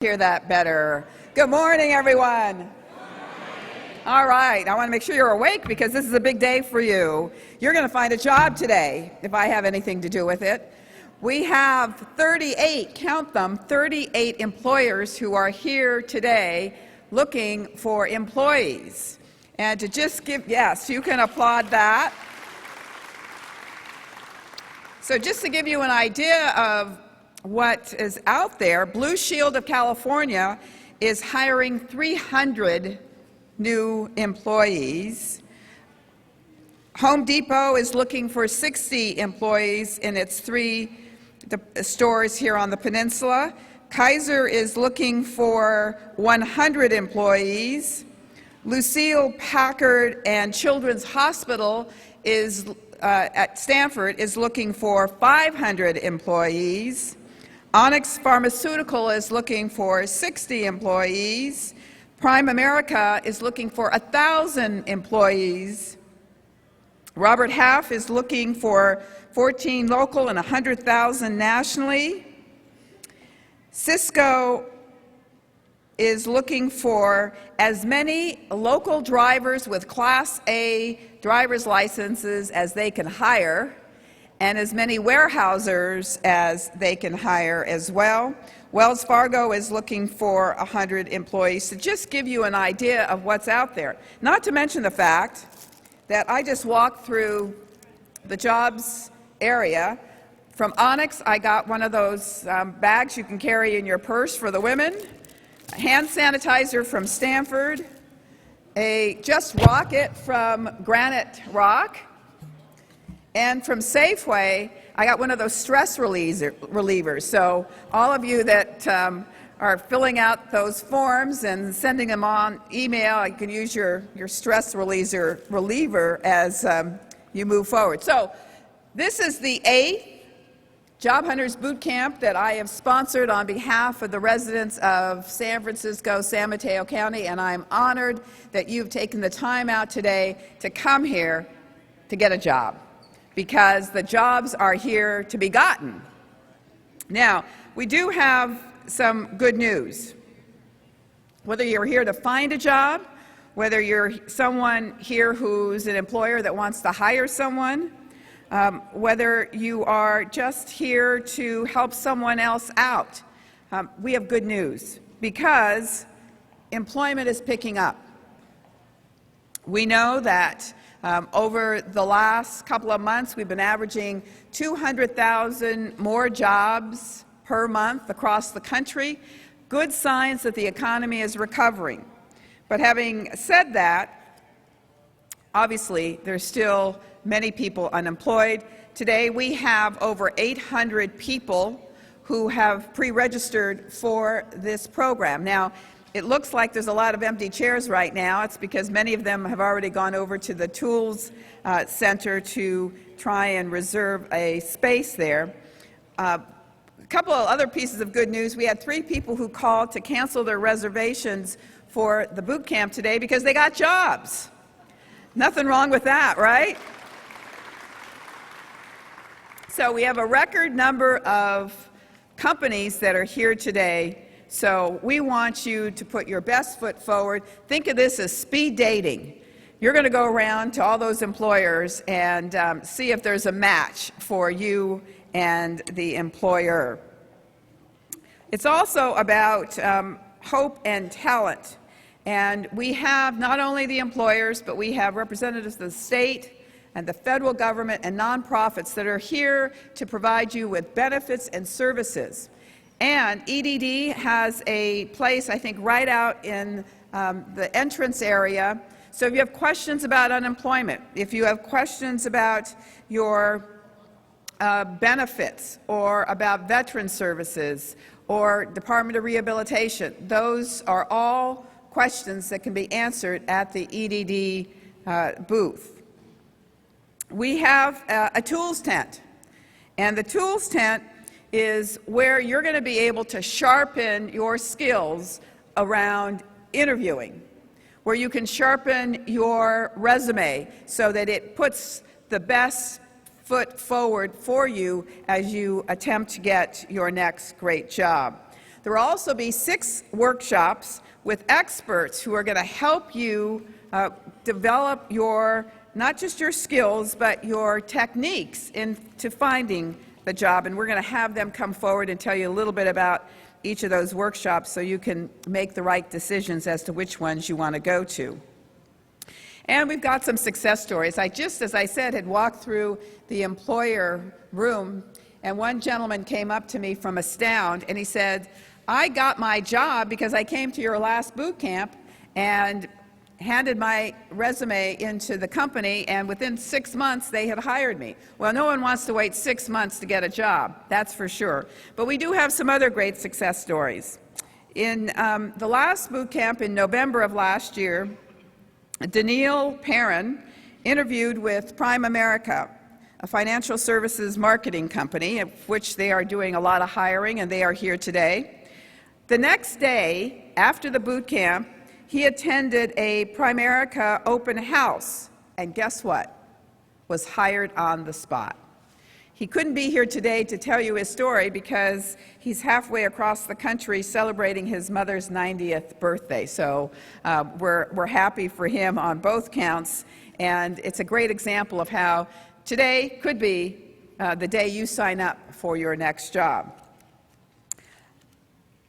Hear that better. Good morning, everyone. Good morning. All right, I want to make sure you're awake because this is a big day for you. You're going to find a job today, if I have anything to do with it. We have 38, count them, 38 employers who are here today looking for employees. And to just give, yes, you can applaud that. So just to give you an idea of what is out there, Blue Shield of California is hiring 300 new employees. Home Depot is looking for 60 employees in its 3 stores here on the peninsula. Kaiser is looking for 100 employees. Lucille Packard and Children's Hospital is at Stanford is looking for 500 employees. Onyx Pharmaceutical is looking for 60 employees. Prime America is looking for 1,000 employees. Robert Half is looking for 14 local and 100,000 nationally. Cisco is looking for as many local drivers with Class A driver's licenses as they can hire, and as many warehousers as they can hire as well. Wells Fargo is looking for 100 employees, to just give you an idea of what's out there. Not to mention the fact that I just walked through the jobs area. From Onyx, I got one of those bags you can carry in your purse for the women, a hand sanitizer from Stanford, a Just Rocket from Granite Rock, and from Safeway, I got one of those stress relievers. So all of you that are filling out those forms and sending them on email, you can use your stress reliever as you move forward. So this is the 8th Job Hunters Boot Camp that I have sponsored on behalf of the residents of San Francisco, San Mateo County, and I'm honored that you've taken the time out today to come here to get a job, because the jobs are here to be gotten. Now, we do have some good news. Whether you're here to find a job, whether you're someone here who's an employer that wants to hire someone, whether you are just here to help someone else out, we have good news, because employment is picking up. We know that over the last couple of months, we've been averaging 200,000 more jobs per month across the country. Good signs that the economy is recovering. But having said that, obviously, there's still many people unemployed. Today, we have over 800 people who have pre-registered for this program. Now, it looks like there's a lot of empty chairs right now. It's because many of them have already gone over to the Tools Center to try and reserve a space there. A couple of other pieces of good news. We had 3 people who called to cancel their reservations for the boot camp today because they got jobs. Nothing wrong with that, right? So we have a record number of companies that are here today. So we want you to put your best foot forward. Think of this as speed dating. You're going to go around to all those employers and see if there's a match for you and the employer. It's also about hope and talent. And we have not only the employers, but we have representatives of the state and the federal government and nonprofits that are here to provide you with benefits and services. And EDD has a place, I think, right out in the entrance area. So if you have questions about unemployment, if you have questions about your benefits or about veteran services or Department of Rehabilitation, those are all questions that can be answered at the EDD booth. We have a tools tent, and the tools tent is where you're going to be able to sharpen your skills around interviewing, where you can sharpen your resume so that it puts the best foot forward for you as you attempt to get your next great job. There will also be 6 workshops with experts who are going to help you develop not just your skills, but your techniques into finding the job. And we're going to have them come forward and tell you a little bit about each of those workshops so you can make the right decisions as to which ones you want to go to. And we've got some success stories. I just, as I said, had walked through the employer room, and one gentleman came up to me from Astound, and he said, I got my job because I came to your last boot camp and handed my resume into the company, and within 6 months they had hired me. Well, no one wants to wait 6 months to get a job, that's for sure. But we do have some other great success stories. In the last boot camp in November of last year, Danielle Perrin interviewed with Prime America, a financial services marketing company, of which they are doing a lot of hiring, and they are here today. The next day, after the boot camp, he attended a Primerica open house, and guess what? Was hired on the spot. He couldn't be here today to tell you his story because he's halfway across the country celebrating his mother's 90th birthday. So we're happy for him on both counts, and it's a great example of how today could be the day you sign up for your next job.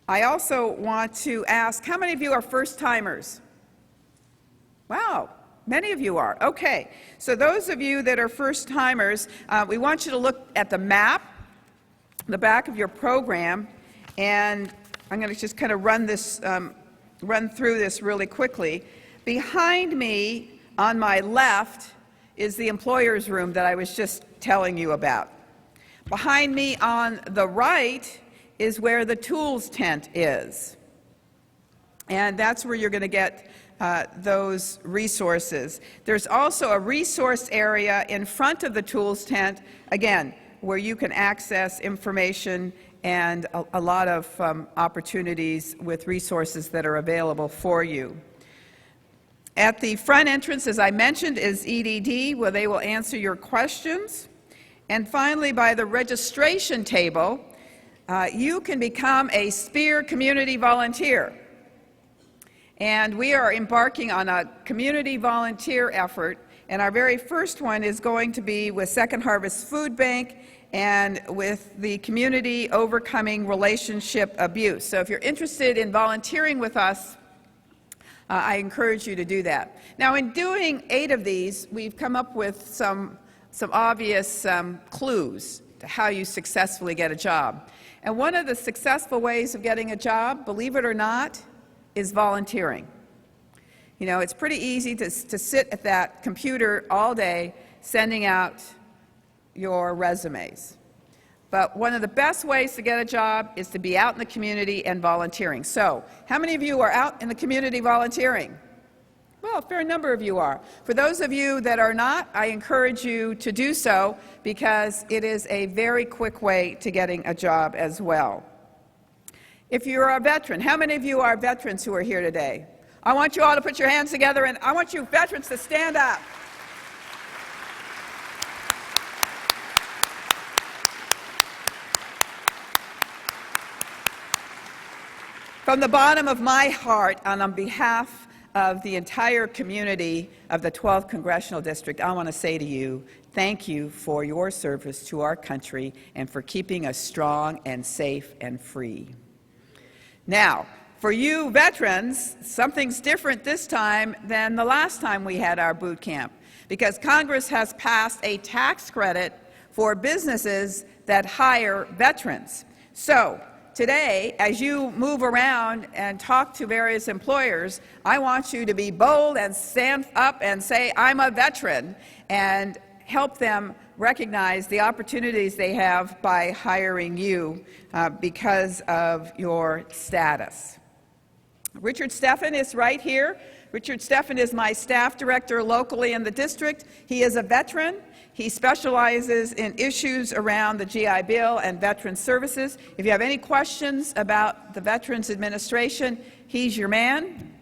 I also want to ask, how many of you are first-timers? Wow, many of you are. Okay, so those of you that are first-timers, we want you to look at the map, the back of your program, and I'm going to just kind of run through this really quickly. Behind me, on my left, is the employer's room that I was just telling you about. Behind me on the right is where the tools tent is. And that's where you're going to get those resources. There's also a resource area in front of the tools tent, again, where you can access information and a lot of opportunities with resources that are available for you. At the front entrance, as I mentioned, is EDD, where they will answer your questions. And finally, by the registration table, you can become a Speier community volunteer. And we are embarking on a community volunteer effort, and our very first one is going to be with Second Harvest Food Bank and with the community overcoming relationship abuse. So if you're interested in volunteering with us, I encourage you to do that. Now, in doing 8 of these, we've come up with some obvious clues to how you successfully get a job. And one of the successful ways of getting a job, believe it or not, is volunteering. You know, it's pretty easy to sit at that computer all day sending out your resumes. But one of the best ways to get a job is to be out in the community and volunteering. So, how many of you are out in the community volunteering? Well, a fair number of you are. For those of you that are not, I encourage you to do so because it is a very quick way to getting a job as well. If you're a veteran, how many of you are veterans who are here today? I want you all to put your hands together, and I want you veterans to stand up. From the bottom of my heart, and on behalf of the entire community of the 12th Congressional District, I want to say to you, thank you for your service to our country and for keeping us strong and safe and free. Now, for you veterans, something's different this time than the last time we had our boot camp, because Congress has passed a tax credit for businesses that hire veterans. So, today, as you move around and talk to various employers, I want you to be bold and stand up and say, I'm a veteran, and help them recognize the opportunities they have by hiring you because of your status. Richard Steffen is right here. Richard Steffen is my staff director locally in the district. He is a veteran. He specializes in issues around the GI Bill and veteran services. If you have any questions about the Veterans Administration, he's your man.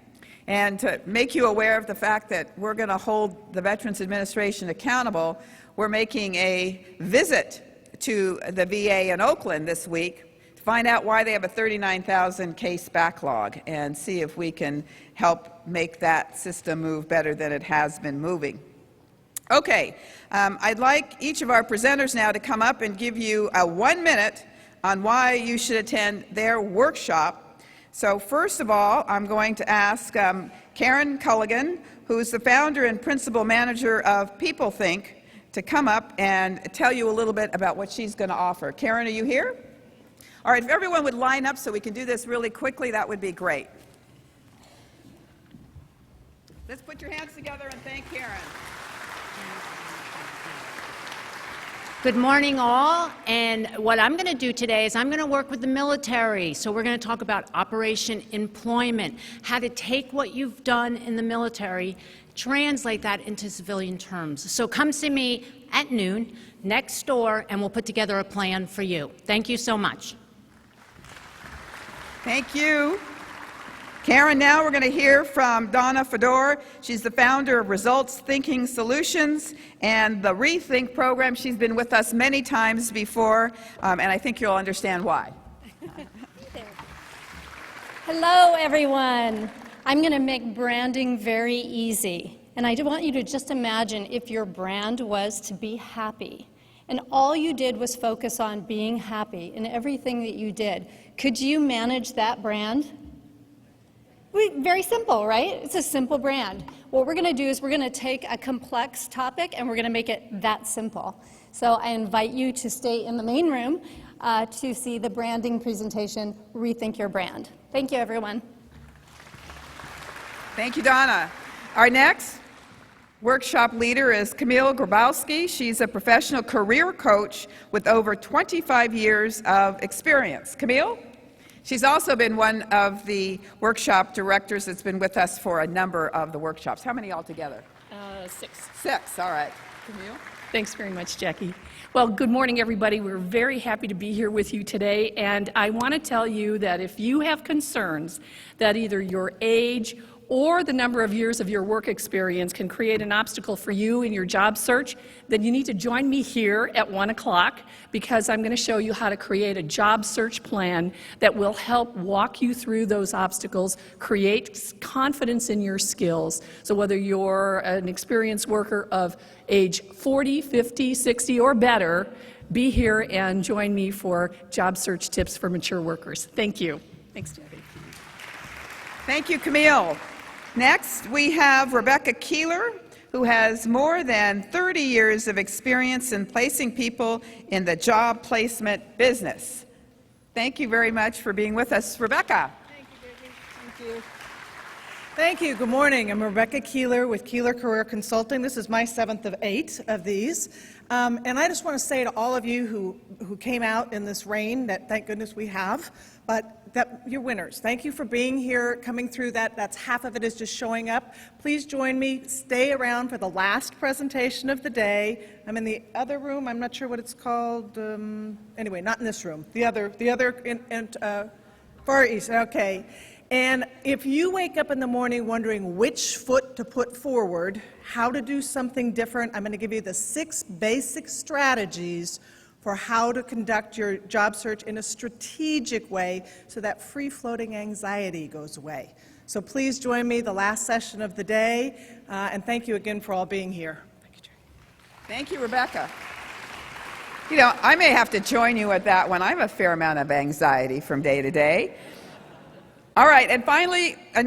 And to make you aware of the fact that we're going to hold the Veterans Administration accountable, we're making a visit to the VA in Oakland this week to find out why they have a 39,000 case backlog and see if we can help make that system move better than it has been moving. Okay, I'd like each of our presenters now to come up and give you a 1 minute on why you should attend their workshop. So first of all, I'm going to ask Karen Culligan, who's the founder and principal manager of PeopleThink, to come up and tell you a little bit about what she's going to offer. Karen, are you here? All right, if everyone would line up so we can do this really quickly, that would be great. Let's put your hands together and thank Karen. Good morning, all. And what I'm going to do today is I'm going to work with the military. So we're going to talk about Operation Employment, how to take what you've done in the military, translate that into civilian terms. So come see me at noon next door, and we'll put together a plan for you. Thank you so much. Thank you. Karen, now we're going to hear from Donna Fedor. She's the founder of Results Thinking Solutions and the Rethink program. She's been with us many times before, and I think you'll understand why. Hello, everyone. I'm going to make branding very easy. And I want you to just imagine if your brand was to be happy, and all you did was focus on being happy in everything that you did. Could you manage that brand? Very simple, right? It's a simple brand. What we're going to do is we're going to take a complex topic and we're going to make it that simple. So I invite you to stay in the main room to see the branding presentation, Rethink Your Brand. Thank you, everyone. Thank you, Donna. Our next workshop leader is Camille Grabowski. She's a professional career coach with over 25 years of experience. Camille? She's also been one of the workshop directors that's been with us for a number of the workshops. How many altogether? 6. 6, all right. Camille? Thanks very much, Jackie. Well, good morning, everybody. We're very happy to be here with you today, and I want to tell you that if you have concerns that either your age or the number of years of your work experience can create an obstacle for you in your job search, then you need to join me here at 1 o'clock because I'm going to show you how to create a job search plan that will help walk you through those obstacles, create confidence in your skills. So whether you're an experienced worker of age 40, 50, 60, or better, be here and join me for job search tips for mature workers. Thank you. Thanks, Debbie. Thank you, Camille. Next, we have Rebecca Keeler, who has more than 30 years of experience in placing people in the job placement business. Thank you very much for being with us, Rebecca. Thank you, Debbie. Thank you. Thank you. Good morning. I'm Rebecca Keeler with Keeler Career Consulting. This is my 7th of 8 of these. And I just want to say to all of you who came out in this rain, that thank goodness we have, but that you're winners. Thank you for being here, coming through that. That's half of it is just showing up. Please join me. Stay around for the last presentation of the day. I'm in the other room. I'm not sure what it's called. Anyway, not in this room. The other in Far East. Okay. And if you wake up in the morning wondering which foot to put forward, how to do something different, I'm going to give you the 6 basic strategies for how to conduct your job search in a strategic way so that free-floating anxiety goes away. So please join me the last session of the day, and thank you again for all being here. Thank you, Jerry. Thank you, Rebecca. You know, I may have to join you at that one. I have a fair amount of anxiety from day to day. All right, and finally,